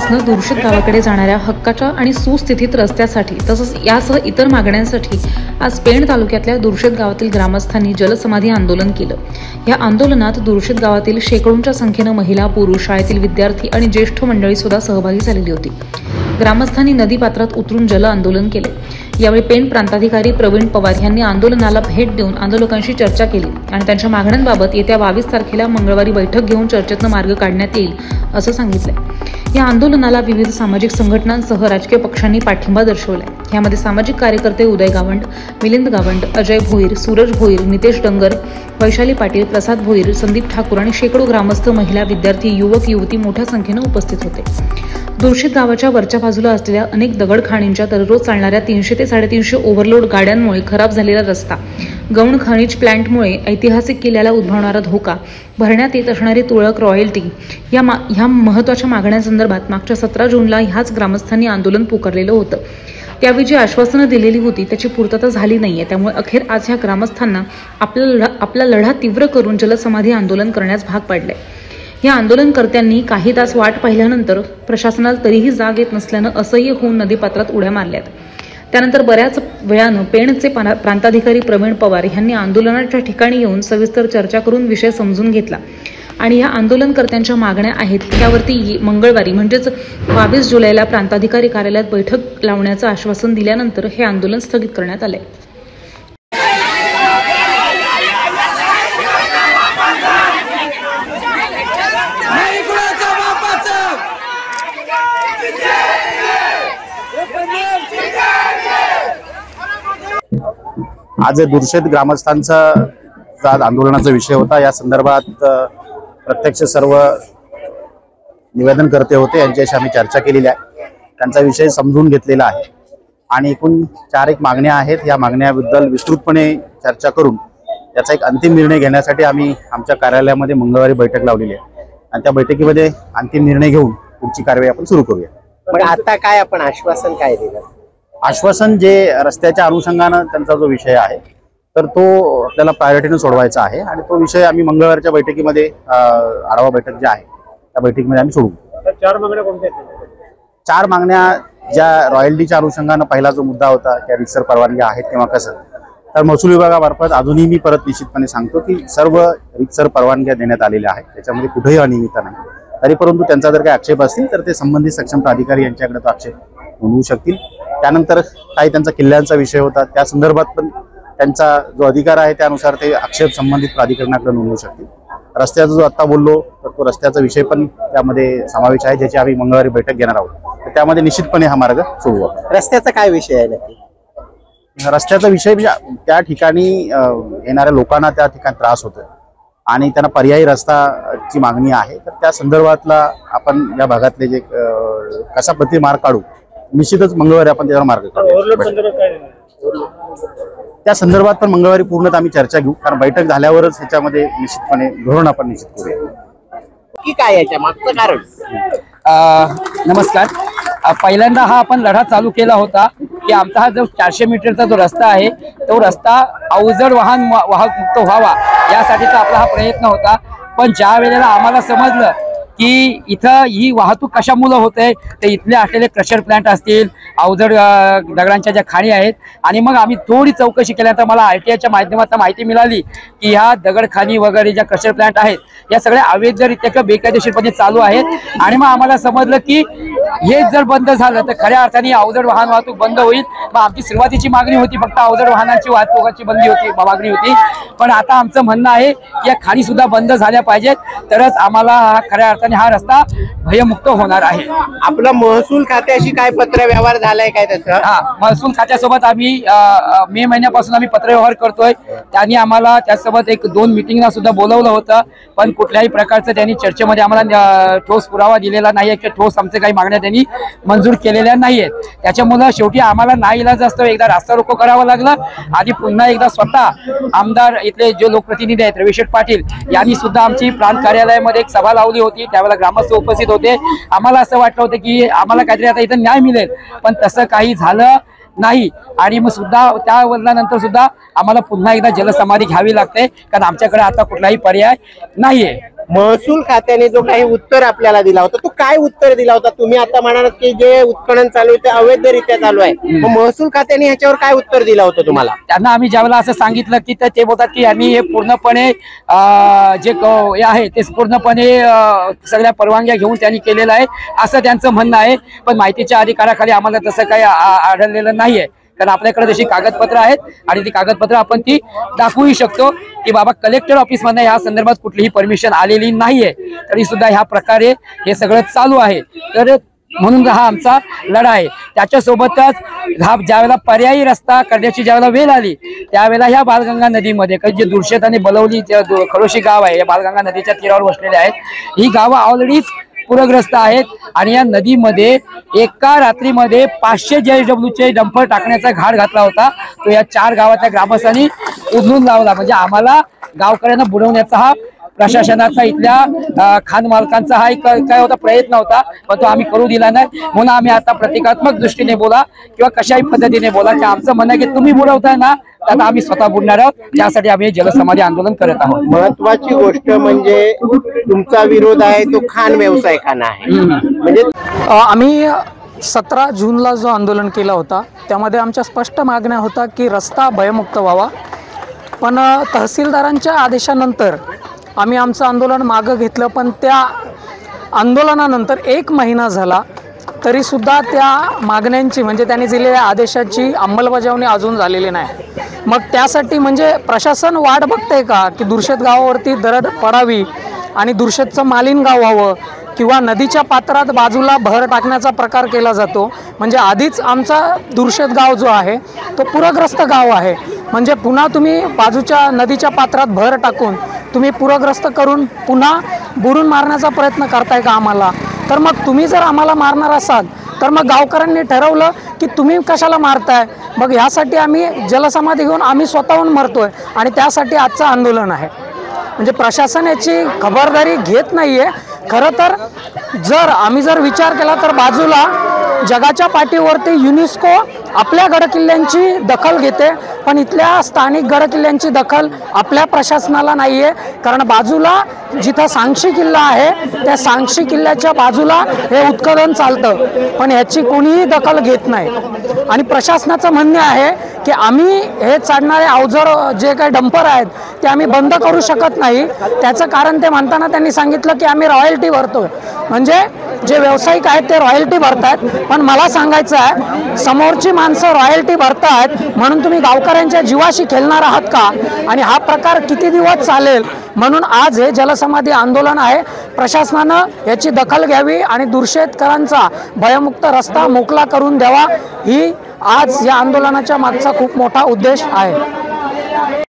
दिवसांपासून दुर्शित गावाकडे जाणाऱ्या हक्काच्या आणि सुस्थितीत रस्त्यासाठी तसंच यासह इतर मागण्यांसाठी आज पेण तालुक्यातल्या दुर्शित गावातील ग्रामस्थांनी जलसमाधी आंदोलन केलं। या आंदोलनात दुर्शित गावातील शेकडोंच्या संख्येने महिला, पुरुष, शाळेतील विद्यार्थी आणि ज्येष्ठ मंडळी सुद्धा सहभागी झालेली होती। ग्रामस्थांनी नदीपात्रात उतरून जल आंदोलन केले। यावेळी पेण प्रांताधिकारी प्रवीण पवार यांनी आंदोलनाला भेट देऊन आंदोलकांशी चर्चा केली आणि त्यांच्या मागण्यांबाबत येत्या 22 तारखेला मंगळवारी बैठक घेऊन चर्चेतून मार्ग काढण्यात येईल असं सांगितलंय। या आंदोलनाला विविध सामाजिक संघटनांसह राजकीय पक्षांनी पाठिंबा दर्शवलाय। यामध्ये सामाजिक कार्यकर्ते उदय गावंड, मिलिंद गावंड, अजय भोईर, सूरज भोईर, नितेश डंगर, वैशाली पाटील, प्रसाद भोईर, संदीप ठाकूर आणि शेकडो ग्रामस्थ, महिला, विद्यार्थी, युवक युवती मोठ्या संख्येने उपस्थित होते। दुर्शित गावाच्या वरच्या बाजूला असलेल्या अनेक दगडखाणींच्या दररोज चालणाऱ्या 300 ते 350 ओव्हरलोड गाड्यांमुळे खराब झालेला रस्ता, गौण खनिज प्लांटमुळे ऐतिहासिक किल्ल्याला उद्भवणारा धोका, भरण्यात येत असणारी तुरळक रॉयल्टी या महत्त्वाच्या मागण्यांसंदर्भात मागच्या 17 जूनला ह्याच ग्रामस्थांनी आंदोलन पुकारलेलं होतं। त्यावेळी जी आश्वासनं दिलेली होती त्याची पूर्तता झाली नाहीये। त्यामुळे अखेर आज ह्या ग्रामस्थांना आपला लढा तीव्र करून जलसमाधी आंदोलन करण्यास भाग पाडले। या आंदोलनकर्त्यांनी काही तास वाट पाहिल्यानंतर प्रशासनाला तरीही जाग येत नसल्यानं असह्य होऊन नदीपात्रात उड्या मारल्यात। त्यानंतर बऱ्याच वेळानं पेणचे प्रांताधिकारी प्रवीण पवार यांनी आंदोलनाच्या ठिकाणी येऊन सविस्तर चर्चा करून विषय समजून घेतला आणि या आंदोलनकर्त्यांच्या मागण्या आहेत त्यावरती मंगळवारी म्हणजेच 22 जुलैला प्रांताधिकारी कार्यालयात बैठक लावण्याचं आश्वासन दिल्यानंतर हे आंदोलन स्थगित करण्यात आले। आज दुर्शित ग्रामस्थांचा आंदोलनाचा विषय होता। या संदर्भात प्रत्यक्ष सर्व निवेदनकर्ते होते, यांच्याशी आम्ही चर्चा केलेली आहे, त्यांचा विषय समजून घेतलेला आहे आणि एकूण 4 मागण्या आहेत। या मागण्याबद्दल विस्तृतपणे चर्चा करून त्याचा एक अंतिम निर्णय घेण्यासाठी आम्ही आमच्या कार्यालयामध्ये मंगळवारी बैठक लावलेली आहे आणि त्या बैठकीमध्ये अंतिम निर्णय घेऊन पुढची कारवाई आपण सुरू करूया। पण आता काय आपण आश्वासन काय दिलं? आश्वासन जे रस्त्याच्या अनुषंगाने त्यांचा जो विषय आहे तर तो आपल्याला प्रायोरिटीने सोडवायचा आहे आणि तो विषय आम्ही मंगळवारच्या बैठकीमध्ये आढावा बैठक जी आहे त्या बैठकीमध्ये आम्ही सोडवू। 4 मागण्या कोणत्या आहेत? 4 मागण्या ज्या रॉयल्टीच्या अनुषंगाने पहिला जो मुद्दा होता त्या रितसर परवानग्या आहेत किंवा कसं, तर महसूल विभागामार्फत अजूनही मी परत निश्चितपणे सांगतो की सर्व रितसर परवानग्या देण्यात आलेल्या आहेत, त्याच्यामध्ये कुठेही अनियमितता नाही। तरी परंतु त्यांचा जर काही आक्षेप असतील तर ते संबंधित सक्षम प्राधिकारी यांच्याकडे तो आक्षेप नोंदवू शकतील। त्यानंतर काही त्यांचा किल्ल्यांचा विषय होता, त्या संदर्भात पण त्यांचा जो अधिकार आहे त्यानुसार ते आक्षेप संबंधित प्राधिकरणाकडे नोंदवू शकतील। रस्त्याचा जो आता बोललो तर तो रस्त्याचा विषय पण त्यामध्ये समावेश आहे, ज्याची आम्ही मंगळवारी बैठक घेणार आहोत, तर त्यामध्ये निश्चितपणे हा मार्ग सोडवू। रस्त्याचा काय विषय आहे नक्की? रस्त्याचा विषय म्हणजे त्या ठिकाणी येणाऱ्या लोकांना त्या ठिकाणी त्रास होतोय आणि त्यांना पर्यायी रस्ताची मागणी आहे, तर त्या संदर्भातला आपण या भागातले जे कसा मार्ग काढू, निश्चितच मंगळवारी आपण त्यावर मार्ग काढू। त्या संदर्भात पण मंगळवारी पूर्ण आम्ही चर्चा घेऊ, कारण बैठक झाल्यावरच ह्याच्यामध्ये निश्चितपणे धोरण आपण निश्चित करूया की काय याच्या मागचं कारण। नमस्कार, पहिल्यांदा हा आपण लढा चालू केला होता की आमचा हा जो 400 मीटरचा जो रस्ता आहे तो रस्ता अवजड वाहन वाहक मुक्त व्हावा यासाठीचा आपला हा प्रयत्न होता। पण ज्या वेळेला आम्हाला समजलं की इथं ही वाहतूक कशामुळे होते, ते इथले असलेले क्रशर प्लांट असतील, अवजड दगडांच्या ज्या खाणी आहेत, आणि मग आम्ही थोडी चौकशी केल्यानंतर मला RTIच्या माध्यमातून माहिती मिळाली की ह्या दगडखानी वगैरे ज्या क्रशर प्लांट आहेत या सगळ्या अवैधरित्या किंवा बेकायदेशीरपणे चालू आहेत। आणि मग आम्हाला समजलं की हे जर बंद झालं तर खऱ्या अर्थाने अवजड वाहन वाहतूक बंद होईल। मग आमची सुरुवातीची मागणी होती फक्त अवजड वाहनांची वाहतुकाची बंदी होती, मागणी होती, पण आता आमचं म्हणणं आहे की या खाणी सुद्धा बंद झाल्या पाहिजेत, तरच आम्हाला खऱ्या अर्थाने हा रस्ता भयमुक्त होणार आहे। आपला महसूल खात्याशी काय पत्र व्यवहार झालाय काय तसं? हा, महसूल खात्यासोबत आम्ही मे महिन्यापासून आम्ही पत्रव्यवहार करतोय। त्यांनी आम्हाला त्यासोबत 1-2 मीटिंगला सुद्धा बोलवलं होतं, पण कुठल्याही प्रकारचं त्यांनी चर्चेमध्ये आम्हाला ठोस पुरावा दिलेला नाही आहे, ठोस आमचे काही मागण्या त्यांनी मंजूर केलेल्या नाहीयेत। त्याच्यामुळे शेवटी आम्हाला नाईलाज असतो एकदा रास्ता रोको करावं लागलं आणि पुन्हा एकदा स्वतः आमदार इथले जे लोकप्रतिनिधी आहेत रविशेठ पाटील यांनी सुद्धा आमची प्रांत कार्यालयामध्ये एक सभा लावली होती, त्यावेळेला ग्रामस्थ उपस्थित होते। आम्हाला असं वाटलं होतं की आम्हाला काहीतरी आता इथं न्याय मिळेल, पण तसं काही झालं नाही। आणि मग सुद्धा त्या वरल्यानंतर सुद्धा आम्हाला पुन्हा एकदा जलसमाधी घ्यावी लागते, कारण आमच्याकडे आता कुठलाही पर्याय नाहीये। महसूल खात्याने जो काही उत्तर आपल्याला दिला होता तो काय उत्तर दिला होता? तुम्ही आता म्हणालात की जे उत्खनन चालू आहे ते अवैधरित्या चालू आहे, मग महसूल खात्याने ह्याच्यावर काय उत्तर दिलं होतं तुम्हाला? त्यांना आम्ही ज्यावेळेला असं सांगितलं की ते बोलतात की यांनी हे पूर्णपणे जे हे आहे ते पूर्णपणे सगळ्या परवानग्या घेऊन त्यांनी केलेलं आहे असं त्यांचं म्हणणं आहे. पण माहितीच्या अधिकाराखाली आम्हाला तसं काही आढळलेलं नाहीये, कारण आपल्याकडे जशी कागदपत्र आहेत आणि ती कागदपत्र आपण ती दाखवू शकतो की बाबा कलेक्टर ऑफिस मधनं या संदर्भात कुठलीही परमिशन आलेली नाहीये, तरी सुद्धा ह्या प्रकारे हे सगळं चालू आहे. तर म्हणून हा आमचा लढा आहे. त्याच्यासोबतच हा ज्यावेळेला पर्यायी रस्ता करण्याची ज्यावेळेला वेळ आली त्यावेळेला ह्या बालगंगा नदीमध्ये जे दुर्शेत आणि बलवली खरोशी गाव आहे या बालगंगा नदीच्या तीरावर वसलेले आहेत, ही गावं ऑलरेडीच पूरग्रस्त आहेत आणि या नदीमध्ये एका रात्रीमध्ये 500 JSWचे डंपर टाकण्याचा घाट घातला होता. तो या 4 गावाच्या ग्रामस्थांनी उधळून लावला. म्हणजे आम्हाला गावकऱ्यांना बुडवण्याचा हा प्रशासनाचा इथल्या खान मालकांचा हा एक काय होता प्रयत्न होता, पण तो आम्ही करू दिला नाही. म्हणून आम्ही आता प्रतिकात्मक दृष्टीने बोला किंवा कशाही पद्धतीने बोला की आमचं म्हणणं आहे की तुम्ही बुडवताय ना तर आम्ही स्वतः बुडणार आहोत. त्यासाठी आम्ही जलसमाधी आंदोलन करत आहोत. महत्वाची गोष्ट म्हणजे तुमचा विरोध आहे तो खान व्यावसायिकांना आहे. म्हणजे आम्ही 17 जूनला जो आंदोलन केला होता त्यामध्ये आमच्या स्पष्ट मागण्या होता की रस्ता भयमुक्त व्हावा, पण तहसीलदारांच्या आदेशानंतर आम्ही आमचं आंदोलन मागं घेतलं. पण त्या आंदोलनानंतर 1 महिना झाला तरीसुद्धा त्या मागण्यांची म्हणजे त्यांनी दिलेल्या आदेशाची अंमलबजावणी अजून झालेली नाही. मग त्यासाठी म्हणजे प्रशासन वाट बघतंय का की दुर्शेत गावावरती दरड पडावी आणि दुर्शेतचं मालीन गाव व्हावं किंवा नदीच्या पात्रात बाजूला भर टाकण्याचा प्रकार केला जातो. म्हणजे आधीच आमचा दुर्शेत गाव जो आहे तो पूरग्रस्त गाव आहे, म्हणजे पुन्हा तुम्ही बाजूच्या नदीच्या पात्रात भर टाकून तुम्ही पूरग्रस्त करून पुन्हा बुडून मारण्याचा प्रयत्न करताय का आम्हाला? तर मग तुम्ही जर आम्हाला मारणार असाल तर मग गावकऱ्यांनी ठरवलं की तुम्ही कशाला मारताय, मग ह्यासाठी आम्ही जलसमाधी घेऊन आम्ही स्वतःहून मरतोय आणि त्यासाठी आजचं आंदोलन आहे. म्हणजे प्रशासन याची खबरदारी घेत नाही आहे. खरं तर आम्ही जर विचार केला तर बाजूला जगाच्या पाठीवरती युनेस्को आपल्या गडकिल्ल्यांची दखल घेते, पण इथल्या स्थानिक गडकिल्ल्यांची दखल आपल्या प्रशासनाला नाही आहे. कारण बाजूला जिथं सांक्षी किल्ला आहे त्या सांक्षी किल्ल्याच्या बाजूला हे उत्खनन चालतं, पण ह्याची कोणीही दखल घेत नाही. आणि प्रशासनाचं म्हणणे आहे की आम्ही हे चढणारे अवजड जे काही डंपर आहेत ते आम्ही बंद करू शकत नाही. त्याचं कारण ते म्हणताना त्यांनी सांगितलं की आम्ही रॉयल्टी भरतोय. म्हणजे जे व्यावसायिक आहेत ते रॉयल्टी भरतायत, पण मला सांगायचं आहे समोरची माणसं रॉयल्टी भरतायत म्हणून तुम्ही गावकऱ्यांच्या जीवाशी खेळणार आहात का? आणि हा प्रकार किती दिवस चालेल? म्हणून आज हे जलसमाधी आंदोलन आहे. प्रशासनानं याची दखल घ्यावी आणि दुर्शेतकरांचा भयमुक्त रस्ता मोकळा करून द्यावा, ही आज या आंदोलनाच्या मागचा खूप मोठा उद्देश आहे.